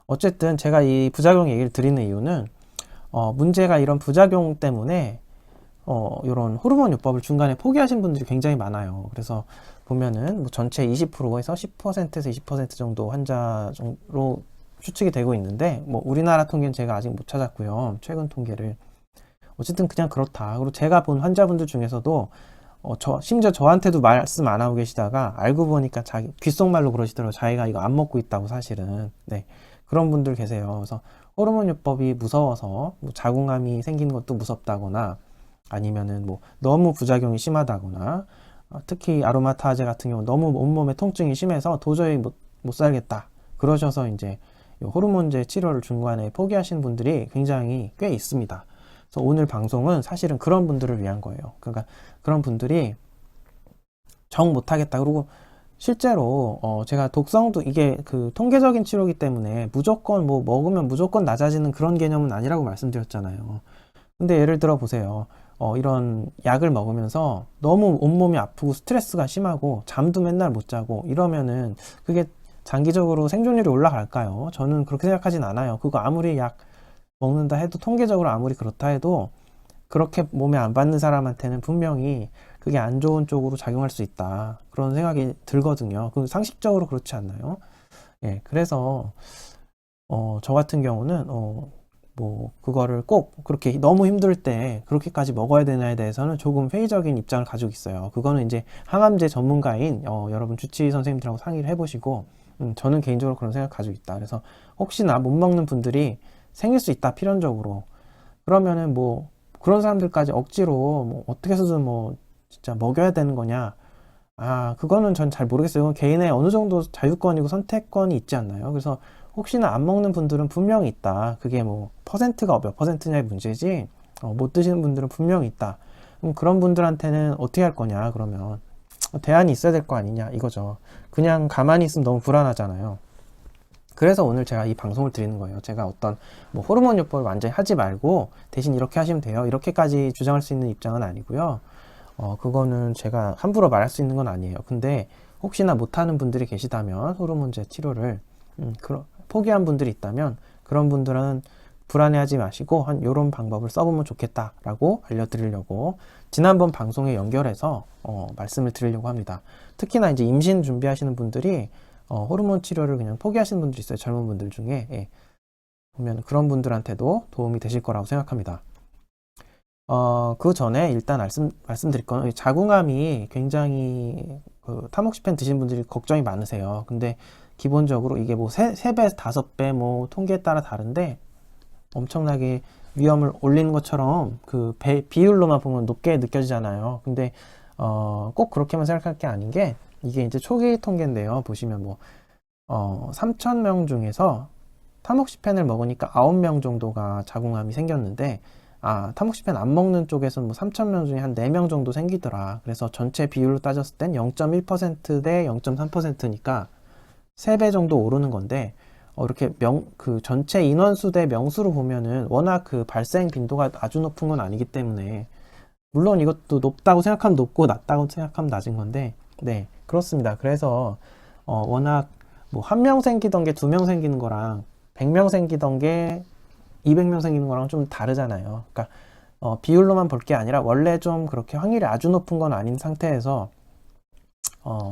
어쨌든 제가 이 부작용 얘기를 드리는 이유는 문제가 이런 부작용 때문에 이런 호르몬 요법을 중간에 포기하신 분들이 굉장히 많아요. 그래서 보면은 뭐 전체 20%에서 10%에서 20% 정도 환자로 추측이 되고 있는데, 뭐 우리나라 통계는 제가 아직 못 찾았고요. 최근 통계를. 어쨌든 그냥 그렇다. 그리고 제가 본 환자분들 중에서도 심지어 저한테도 말씀 안 하고 계시다가 알고 보니까 자기 귓속말로 그러시더라고요. 자기가 이거 안 먹고 있다고 사실은. 네. 그런 분들 계세요. 그래서 호르몬 요법이 무서워서 뭐 자궁암이 생기는 것도 무섭다거나, 아니면은 뭐 너무 부작용이 심하다거나, 특히 아로마타제 같은 경우 너무 온몸에 통증이 심해서 도저히 못 살겠다 그러셔서 이제 호르몬제 치료를 중간에 포기하시는 분들이 굉장히 꽤 있습니다. 그래서 오늘 방송은 사실은 그런 분들을 위한 거예요. 그러니까 그런 분들이 정 못하겠다. 그리고 실제로 제가 독성도 이게 그 통계적인 치료이기 때문에 무조건 뭐 먹으면 무조건 낮아지는 그런 개념은 아니라고 말씀드렸잖아요. 근데 예를 들어 보세요. 이런 약을 먹으면서 너무 온몸이 아프고 스트레스가 심하고 잠도 맨날 못 자고 이러면은 그게 장기적으로 생존율이 올라갈까요? 저는 그렇게 생각하진 않아요. 그거 아무리 약 먹는다 해도, 통계적으로 아무리 그렇다 해도 그렇게 몸에 안 받는 사람한테는 분명히 그게 안 좋은 쪽으로 작용할 수 있다, 그런 생각이 들거든요. 그 상식적으로 그렇지 않나요? 예, 그래서 저 같은 경우는 뭐 그거를 꼭 그렇게 너무 힘들 때 그렇게까지 먹어야 되나에 대해서는 조금 회의적인 입장을 가지고 있어요. 그거는 이제 항암제 전문가인 여러분 주치의 선생님들하고 상의를 해보시고, 저는 개인적으로 그런 생각 가지고 있다. 그래서 혹시나 못 먹는 분들이 생길 수 있다, 필연적으로. 그러면은 뭐 그런 사람들까지 억지로 뭐 어떻게 해서든 뭐 진짜 먹여야 되는 거냐? 그거는 전 잘 모르겠어요. 그건 개인의 어느 정도 자유권이고 선택권이 있지 않나요? 그래서 혹시나 안 먹는 분들은 분명히 있다. 그게 뭐 퍼센트가 몇 퍼센트냐의 문제지, 못 드시는 분들은 분명히 있다. 그럼 그런 분들한테는 어떻게 할 거냐, 그러면. 대안이 있어야 될 거 아니냐, 이거죠. 그냥 가만히 있으면 너무 불안하잖아요. 그래서 오늘 제가 이 방송을 드리는 거예요. 제가 어떤 뭐 호르몬 요법을 완전히 하지 말고 대신 이렇게 하시면 돼요, 이렇게까지 주장할 수 있는 입장은 아니고요. 그거는 제가 함부로 말할 수 있는 건 아니에요. 근데 혹시나 못하는 분들이 계시다면, 호르몬제 치료를 포기한 분들이 있다면, 그런 분들은 불안해하지 마시고 한 요런 방법을 써보면 좋겠다라고 알려드리려고 지난번 방송에 연결해서 말씀을 드리려고 합니다. 특히나 이제 임신 준비하시는 분들이 호르몬 치료를 그냥 포기하시는 분들이 있어요. 젊은 분들 중에. 예. 보면 그런 분들한테도 도움이 되실 거라고 생각합니다. 그 전에 일단 말씀드릴 건, 자궁암이 굉장히 타모xifen 드시는 분들이 걱정이 많으세요. 근데 기본적으로 이게 뭐 3배, 5배 뭐 통계에 따라 다른데 엄청나게 위험을 올리는 것처럼 그 비율로만 보면 높게 느껴지잖아요. 근데 꼭 그렇게만 생각할 게 아닌 게, 이게 이제 초기 통계인데요. 보시면 뭐 3,000명 중에서 타모xi펜을 먹으니까 9명 정도가 자궁암이 생겼는데, 타모xifen 안 먹는 쪽에서는 뭐 3,000명 중에 한 4명 정도 생기더라. 그래서 전체 비율로 따졌을 땐 0.1%대 0.3%니까 3배 정도 오르는 건데, 이렇게 그 전체 인원수 대 명수로 보면은 워낙 그 발생 빈도가 아주 높은 건 아니기 때문에, 물론 이것도 높다고 생각하면 높고 낮다고 생각하면 낮은 건데, 네, 그렇습니다. 그래서 워낙 뭐 1명 생기던 게 2명 생기는 거랑 100명 생기던 게 200명 생기는 거랑 좀 다르잖아요. 그러니까 비율로만 볼 게 아니라 원래 좀 그렇게 확률이 아주 높은 건 아닌 상태에서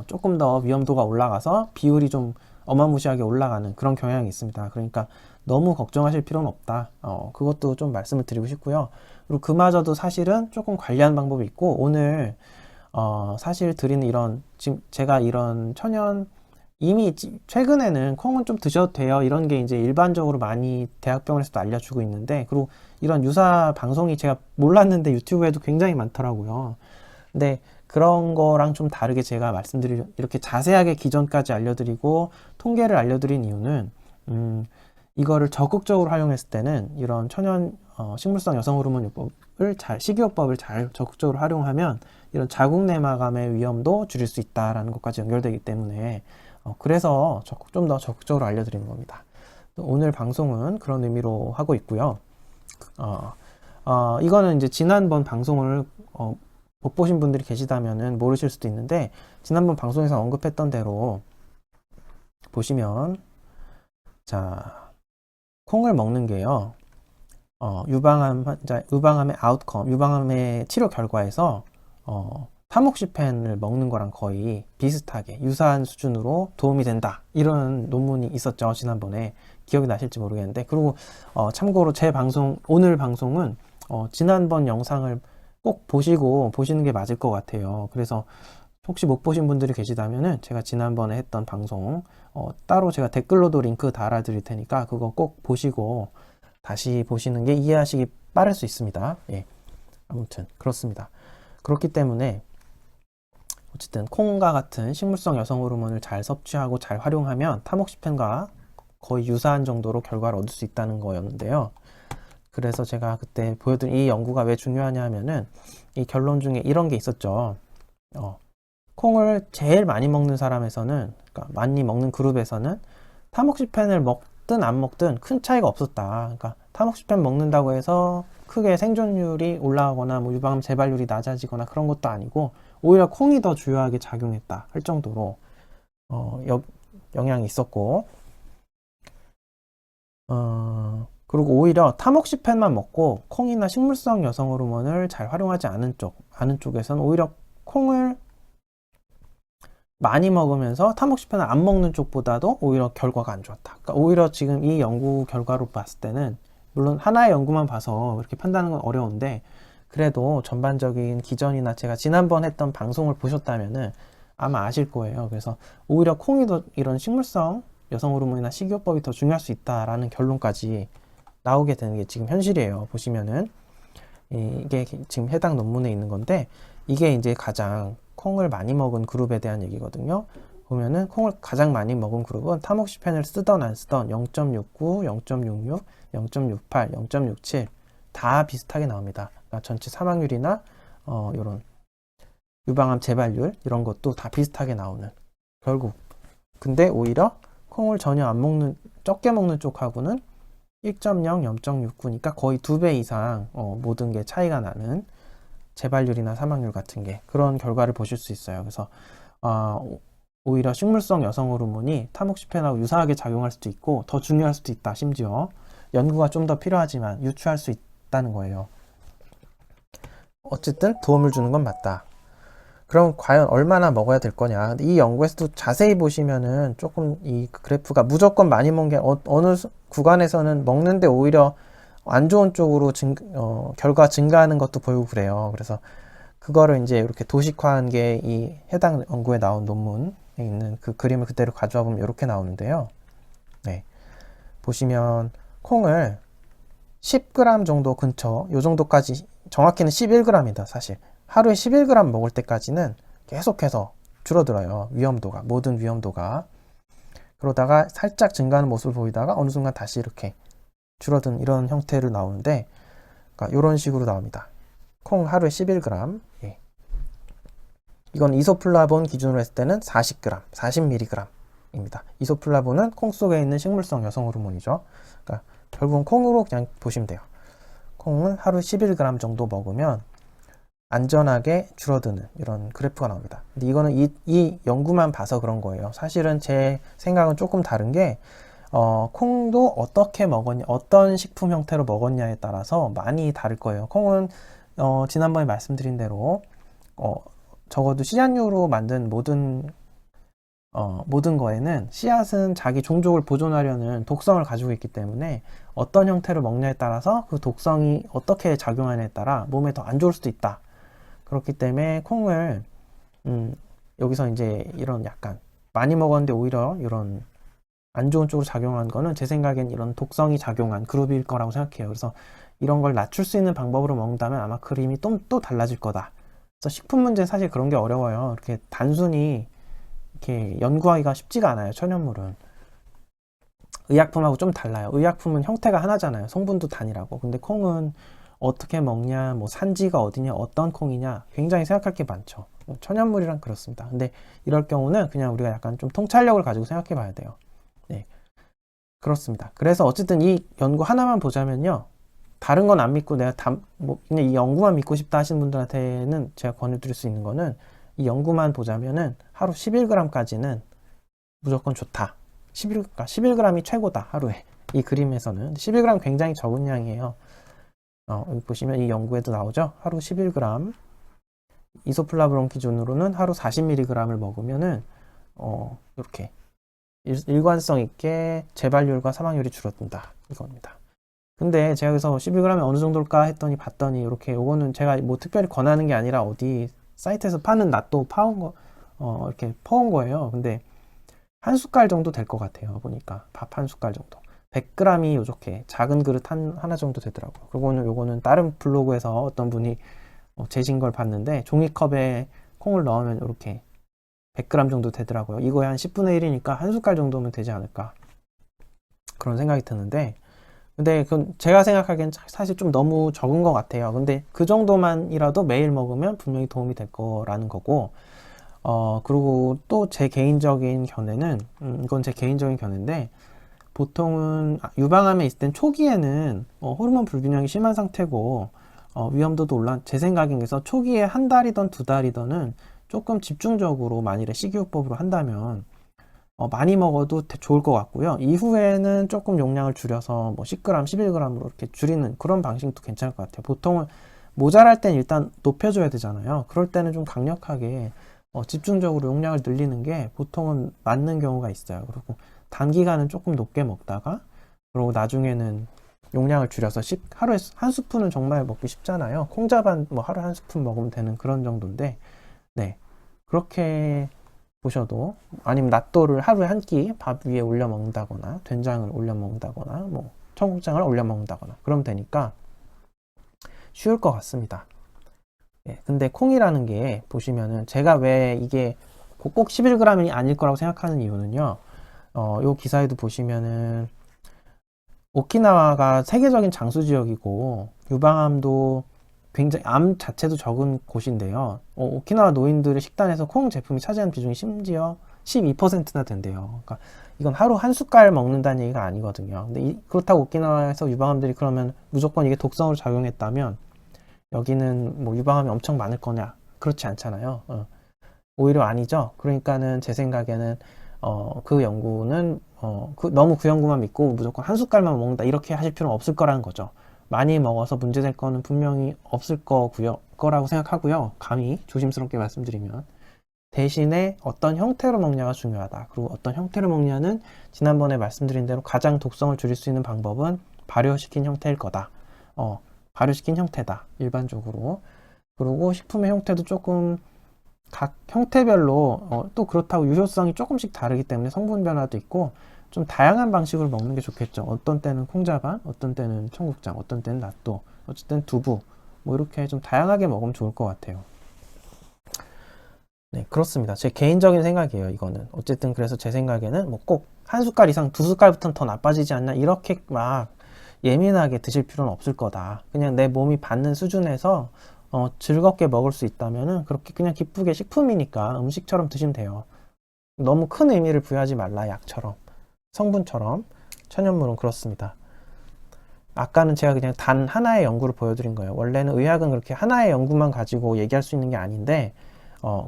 조금 더 위험도가 올라가서 비율이 좀 어마무시하게 올라가는 그런 경향이 있습니다. 그러니까 너무 걱정하실 필요는 없다. 그것도 좀 말씀을 드리고 싶고요. 그리고 그마저도 사실은 조금 관리하는 방법이 있고, 오늘 사실 드리는 지금 제가 이런 천연, 이미 최근에는 콩은 좀 드셔도 돼요, 이런 게 이제 일반적으로 많이 대학병원에서도 알려주고 있는데, 그리고 이런 유사 방송이 제가 몰랐는데 유튜브에도 굉장히 많더라고요. 근데 그런 거랑 좀 다르게 제가 이렇게 자세하게 기전까지 알려드리고 통계를 알려드린 이유는, 이거를 적극적으로 활용했을 때는 이런 천연 식물성 여성 호르몬 요법을 식이요법을 잘 적극적으로 활용하면 이런 자궁 내막암의 위험도 줄일 수 있다라는 것까지 연결되기 때문에, 그래서 좀 더 적극적으로 알려드리는 겁니다. 오늘 방송은 그런 의미로 하고 있고요. 이거는 이제 지난번 방송을 못 보신 분들이 계시다면은 모르실 수도 있는데, 지난번 방송에서 언급했던 대로 보시면, 자, 콩을 먹는 게요. 유방암의 아웃컴, 유방암의 치료 결과에서 타목시펜을 먹는 거랑 거의 비슷하게 유사한 수준으로 도움이 된다. 이런 논문이 있었죠. 지난번에 기억이 나실지 모르겠는데. 그리고 참고로 제 방송, 오늘 방송은 지난번 영상을 꼭 보시는 게 맞을 것 같아요. 그래서 혹시 못 보신 분들이 계시다면은 제가 지난번에 했던 방송 따로 제가 댓글로도 링크 달아드릴 테니까 그거 꼭 보시고 다시 보시는 게 이해하시기 빠를 수 있습니다. 예. 아무튼 그렇습니다. 그렇기 때문에 어쨌든 콩과 같은 식물성 여성 호르몬을 잘 섭취하고 잘 활용하면 타목시펜과 거의 유사한 정도로 결과를 얻을 수 있다는 거였는데요. 그래서 제가 그때 보여드린 이 연구가 왜 중요하냐 하면은 이 결론 중에 이런 게 있었죠. 콩을 제일 많이 먹는 사람에서는, 그러니까 많이 먹는 그룹에서는 타목시펜을 먹든 안 먹든 큰 차이가 없었다. 그러니까 타목시펜 먹는다고 해서 크게 생존율이 올라가거나 뭐 유방암 재발률이 낮아지거나 그런 것도 아니고 오히려 콩이 더 주요하게 작용했다 할 정도로 영향이 있었고, 그리고 오히려 타목시펜만 먹고 콩이나 식물성 여성 호르몬을 잘 활용하지 않은 쪽에서는 오히려 콩을 많이 먹으면서 타목시펜을 안 먹는 쪽보다도 오히려 결과가 안 좋았다. 그러니까 오히려 지금 이 연구 결과로 봤을 때는, 물론 하나의 연구만 봐서 이렇게 판단하는 건 어려운데 그래도 전반적인 기전이나 제가 지난번 했던 방송을 보셨다면은 아마 아실 거예요. 그래서 오히려 콩이 더 이런 식물성 여성 호르몬이나 식이요법이 더 중요할 수 있다라는 결론까지 나오게 되는 게 지금 현실이에요. 보시면은 이게 지금 해당 논문에 있는 건데, 이게 이제 가장 콩을 많이 먹은 그룹에 대한 얘기거든요. 보면은 콩을 가장 많이 먹은 그룹은 타목시펜을 쓰던 안 쓰던 0.69, 0.66, 0.68, 0.67 다 비슷하게 나옵니다. 그러니까 전체 사망률이나 이런 유방암 재발률 이런 것도 다 비슷하게 나오는, 결국 근데 오히려 콩을 전혀 안 먹는, 적게 먹는 쪽하고는 1.0, 0.69니까 거의 2배 이상 모든 게 차이가 나는 재발률이나 사망률 같은 게, 그런 결과를 보실 수 있어요. 그래서 오히려 식물성 여성 호르몬이 타목시펜하고 유사하게 작용할 수도 있고 더 중요할 수도 있다. 심지어 연구가 좀 더 필요하지만 유추할 수 있다는 거예요. 어쨌든 도움을 주는 건 맞다. 그럼 과연 얼마나 먹어야 될 거냐. 근데 이 연구에서도 자세히 보시면은 조금 이 그래프가 무조건 많이 먹는 게 어느 구간에서는 먹는데 오히려 안 좋은 쪽으로 결과 증가하는 것도 보이고 그래요. 그래서 그거를 이제 이렇게 도식화한 게 이 해당 연구에 나온 논문에 있는 그 그림을 그대로 가져와 보면 이렇게 나오는데요. 네. 보시면 콩을 10g 정도 근처, 요 정도까지, 정확히는 11g이다, 사실. 하루에 11g 먹을 때까지는 계속해서 줄어들어요. 위험도가, 모든 위험도가. 그러다가 살짝 증가하는 모습을 보이다가 어느 순간 다시 이렇게 줄어든 이런 형태로 나오는데, 그러니까 이런 식으로 나옵니다. 콩 하루에 11g. 예. 이건 이소플라본 기준으로 했을 때는 40g, 40mg입니다. 이소플라본은 콩 속에 있는 식물성 여성 호르몬이죠. 그러니까 결국은 콩으로 그냥 보시면 돼요. 콩은 하루 11g 정도 먹으면 안전하게 줄어드는 이런 그래프가 나옵니다. 근데 이거는 이 연구만 봐서 그런 거예요. 사실은 제 생각은 조금 다른 게, 콩도 어떻게 먹었냐, 어떤 식품 형태로 먹었냐에 따라서 많이 다를 거예요. 콩은 지난번에 말씀드린 대로 적어도 씨앗류로 만든 모든 거에는 씨앗은 자기 종족을 보존하려는 독성을 가지고 있기 때문에 어떤 형태로 먹냐에 따라서 그 독성이 어떻게 작용하냐에 따라 몸에 더 안 좋을 수도 있다. 그렇기 때문에 콩을 여기서 이제 이런 약간 많이 먹었는데 오히려 이런 안 좋은 쪽으로 작용한 거는 제 생각엔 이런 독성이 작용한 그룹일 거라고 생각해요. 그래서 이런 걸 낮출 수 있는 방법으로 먹는다면 아마 그림이 또 달라질 거다. 그래서 식품 문제는 사실 그런 게 어려워요. 이렇게 단순히 이렇게 연구하기가 쉽지가 않아요. 천연물은 의약품하고 좀 달라요. 의약품은 형태가 하나잖아요. 성분도 단일하고. 근데 콩은 어떻게 먹냐, 뭐 산지가 어디냐, 어떤 콩이냐, 굉장히 생각할 게 많죠. 천연물이란 그렇습니다. 근데 이럴 경우는 그냥 우리가 약간 좀 통찰력을 가지고 생각해 봐야 돼요. 네, 그렇습니다. 그래서 어쨌든 이 연구 하나만 보자면요, 다른 건 안 믿고 내가 그냥 이 연구만 믿고 싶다 하시는 분들한테는 제가 권해드릴 수 있는 거는, 이 연구만 보자면은 하루 11g까지는 무조건 좋다. 11g이 최고다, 하루에. 이 그림에서는 11g 굉장히 적은 양이에요. 여기 보시면 이 연구에도 나오죠. 하루 11g 이소플라브론 기준으로는 하루 40mg을 먹으면은 이렇게 일관성 있게 재발률과 사망률이 줄어든다 이겁니다. 근데 제가 여기서 11g이 어느 정도일까 했더니 봤더니 이렇게 요거는 제가 뭐 특별히 권하는 게 아니라 어디 사이트에서 파는 낫또 파온 거 이렇게 퍼온 거예요. 근데 한 숟갈 정도 될 것 같아요. 보니까 밥 한 숟갈 정도. 100g이 요렇게 작은 그릇 하나 정도 되더라고요. 그리고는 요거는 다른 블로그에서 어떤 분이 재신 걸 봤는데 종이컵에 콩을 넣으면 이렇게 100g 정도 되더라고요. 이거에 한 10분의 1이니까 한 숟갈 정도면 되지 않을까 그런 생각이 드는데, 근데 그건 제가 생각하기엔 사실 좀 너무 적은 것 같아요. 근데 그 정도만이라도 매일 먹으면 분명히 도움이 될 거라는 거고, 그리고 또 제 개인적인 견해는, 이건 제 개인적인 견해인데, 보통은 유방암에 있을 땐 초기에는 호르몬 불균형이 심한 상태고, 위험도도 제 생각인 게서 초기에 한 달이던 두 달이던은 조금 집중적으로 만일에 식이요법으로 한다면 많이 먹어도 좋을 것 같고요. 이후에는 조금 용량을 줄여서 뭐 10g, 11g으로 이렇게 줄이는 그런 방식도 괜찮을 것 같아요. 보통은 모자랄 땐 일단 높여줘야 되잖아요. 그럴 때는 좀 강력하게 집중적으로 용량을 늘리는 게 보통은 맞는 경우가 있어요. 그리고 단기간은 조금 높게 먹다가 그리고 나중에는 용량을 줄여서 하루에 한 스푼은 정말 먹기 쉽잖아요. 콩자반 뭐 하루에 한 스푼 먹으면 되는 그런 정도인데, 네, 그렇게 보셔도, 아니면 낫또를 하루에 한 끼 밥 위에 올려 먹는다거나 된장을 올려 먹는다거나 뭐 청국장을 올려 먹는다거나 그러면 되니까 쉬울 것 같습니다. 예, 근데 콩이라는 게 보시면은 제가 왜 이게 꼭 11g이 아닐 거라고 생각하는 이유는요. 요 기사에도 보시면은 오키나와가 세계적인 장수 지역이고 유방암도 굉장히 암 자체도 적은 곳인데요. 오키나와 노인들의 식단에서 콩 제품이 차지하는 비중이 심지어 12%나 된대요. 그러니까 이건 하루 한 숟갈 먹는다는 얘기가 아니거든요. 근데 그렇다고 오키나와에서 유방암들이 그러면 무조건 이게 독성으로 작용했다면 여기는 뭐 유방암이 엄청 많을 거냐? 그렇지 않잖아요. 오히려 아니죠. 그러니까는 제 생각에는 그 연구는 너무 그 연구만 믿고 무조건 한 숟갈만 먹는다 이렇게 하실 필요는 없을 거라는 거죠. 많이 먹어서 문제될 거는 분명히 없을 거라고 생각하고요. 감히 조심스럽게 말씀드리면 대신에 어떤 형태로 먹냐가 중요하다. 그리고 어떤 형태로 먹냐는 지난번에 말씀드린 대로 가장 독성을 줄일 수 있는 방법은 발효시킨 형태일 거다. 발효시킨 형태다. 일반적으로. 그리고 식품의 형태도 조금 각 형태별로 또 그렇다고 유효성이 조금씩 다르기 때문에 성분 변화도 있고 좀 다양한 방식으로 먹는 게 좋겠죠. 어떤 때는 콩자반, 어떤 때는 청국장, 어떤 때는 낫또, 어쨌든 두부 뭐 이렇게 좀 다양하게 먹으면 좋을 것 같아요. 네, 그렇습니다. 제 개인적인 생각이에요, 이거는. 어쨌든 그래서 제 생각에는 뭐 꼭 한 숟갈 이상 두 숟갈부터는 더 나빠지지 않나 이렇게 막 예민하게 드실 필요는 없을 거다. 그냥 내 몸이 받는 수준에서 즐겁게 먹을 수 있다면은 그렇게 그냥 기쁘게 식품이니까 음식처럼 드시면 돼요. 너무 큰 의미를 부여하지 말라, 약처럼. 성분처럼. 천연물은 그렇습니다. 아까는 제가 그냥 단 하나의 연구를 보여드린 거예요. 원래는 의학은 그렇게 하나의 연구만 가지고 얘기할 수 있는 게 아닌데,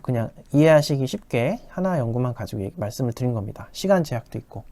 그냥 이해하시기 쉽게 하나의 연구만 가지고 말씀을 드린 겁니다. 시간 제약도 있고.